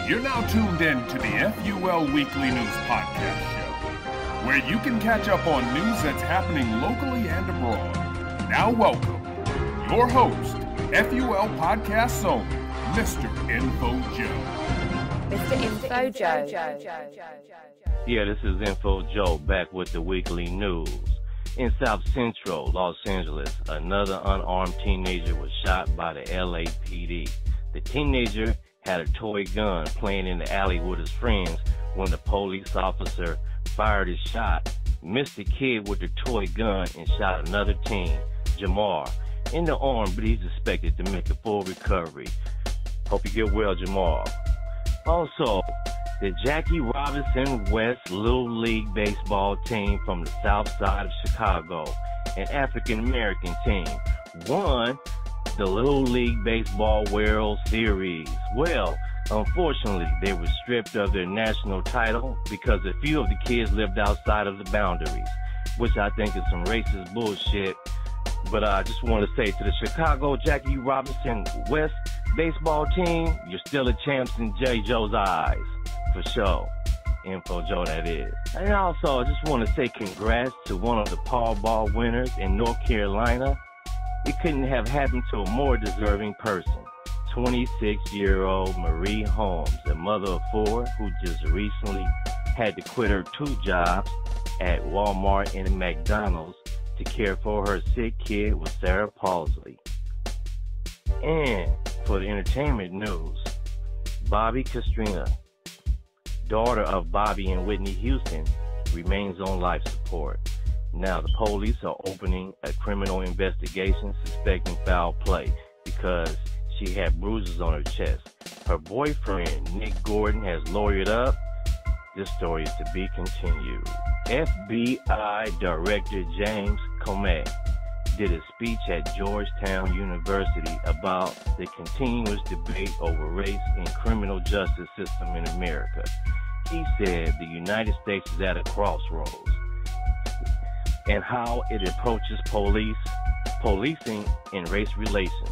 You're now tuned in to the F.U.L. Weekly News Podcast Show, where you can catch up on news that's happening locally and abroad. Now welcome, your host, F.U.L. Podcast's own, Mr.INFO Joe. Mr.INFO Joe. Yeah, this is Info Joe back with the weekly news. In South Central Los Angeles, another unarmed teenager was shot by the LAPD. The teenager had a toy gun playing in the alley with his friends when the police officer fired his shot, missed the kid with the toy gun, and shot another teen, Jamar, in the arm, but he's expected to make a full recovery. Hope you get well, Jamar. Also, the Jackie Robinson West Little League baseball team from the south side of Chicago, an African-American team, won the Little League Baseball World Series. Well, unfortunately, they were stripped of their national title because a few of the kids lived outside of the boundaries, which I think is some racist bullshit. But I just want to say to the Chicago Jackie Robinson West baseball team, you're still the champs in J. Joe's eyes, for sure. Info Joe, that is. And also, I just want to say congrats to one of the Powerball winners in North Carolina. It couldn't have happened to a more deserving person. 26-year-old Marie Holmes, a mother of four who just recently had to quit her two jobs at Walmart and McDonald's to care for her sick kid with cerebral palsy. And for the entertainment news, Bobby Castrina, daughter of Bobby and Whitney Houston, remains on life support. Now, the police are opening a criminal investigation suspecting foul play because she had bruises on her chest. Her boyfriend, Nick Gordon, has lawyered up. This story is to be continued. FBI Director James Comey did a speech at Georgetown University about the continuous debate over race and criminal justice system in America. He said the United States is at a crossroads and how it approaches policing, and race relations.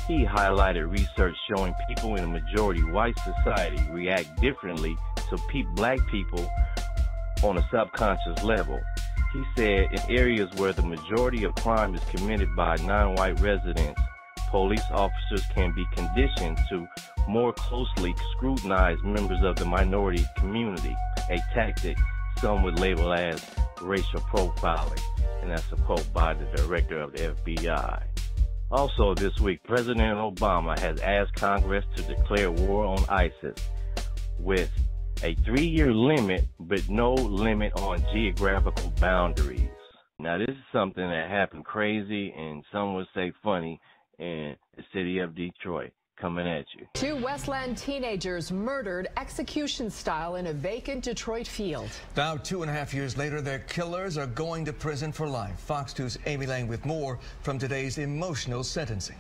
He highlighted research showing people in a majority white society react differently to black people on a subconscious level. He said in areas where the majority of crime is committed by non-white residents, police officers can be conditioned to more closely scrutinize members of the minority community, a tactic some would label as racial profiling. And that's a quote by the director of the FBI. Also this week, President Obama has asked Congress to declare war on ISIS with a 3-year limit, but no limit on geographical boundaries. Now, this is something that happened crazy, and some would say funny, in the city of Detroit. Coming at you. 2 Westland teenagers murdered execution style in a vacant Detroit field. Now, 2.5 years later, their killers are going to prison for life. Fox 2's Amy Lang with more from today's emotional sentencing.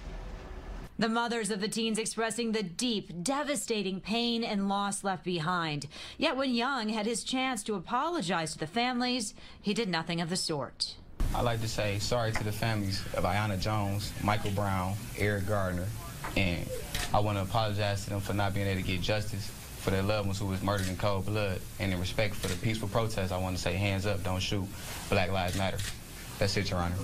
The mothers of the teens expressing the deep, devastating pain and loss left behind. Yet when Young had his chance to apologize to the families, he did nothing of the sort. I'd like to say sorry to the families of Ayanna Jones, Michael Brown, Eric Gardner, and I want to apologize to them for not being able to get justice for their loved ones who was murdered in cold blood. And in respect for the peaceful protest, I want to say hands up, don't shoot, Black Lives Matter. That's it, Your Honor.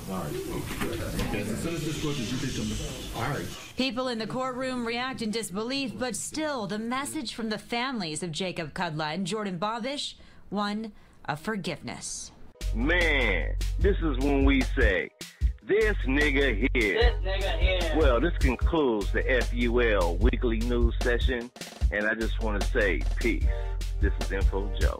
People in the courtroom react in disbelief, but still the message from the families of Jacob Kudla and Jordan Bobish, one of forgiveness. Man, this is when we say, this nigga here. This nigga here. Well, this concludes the F.U.L. weekly news session, and I just want to say peace. This is Info Joe.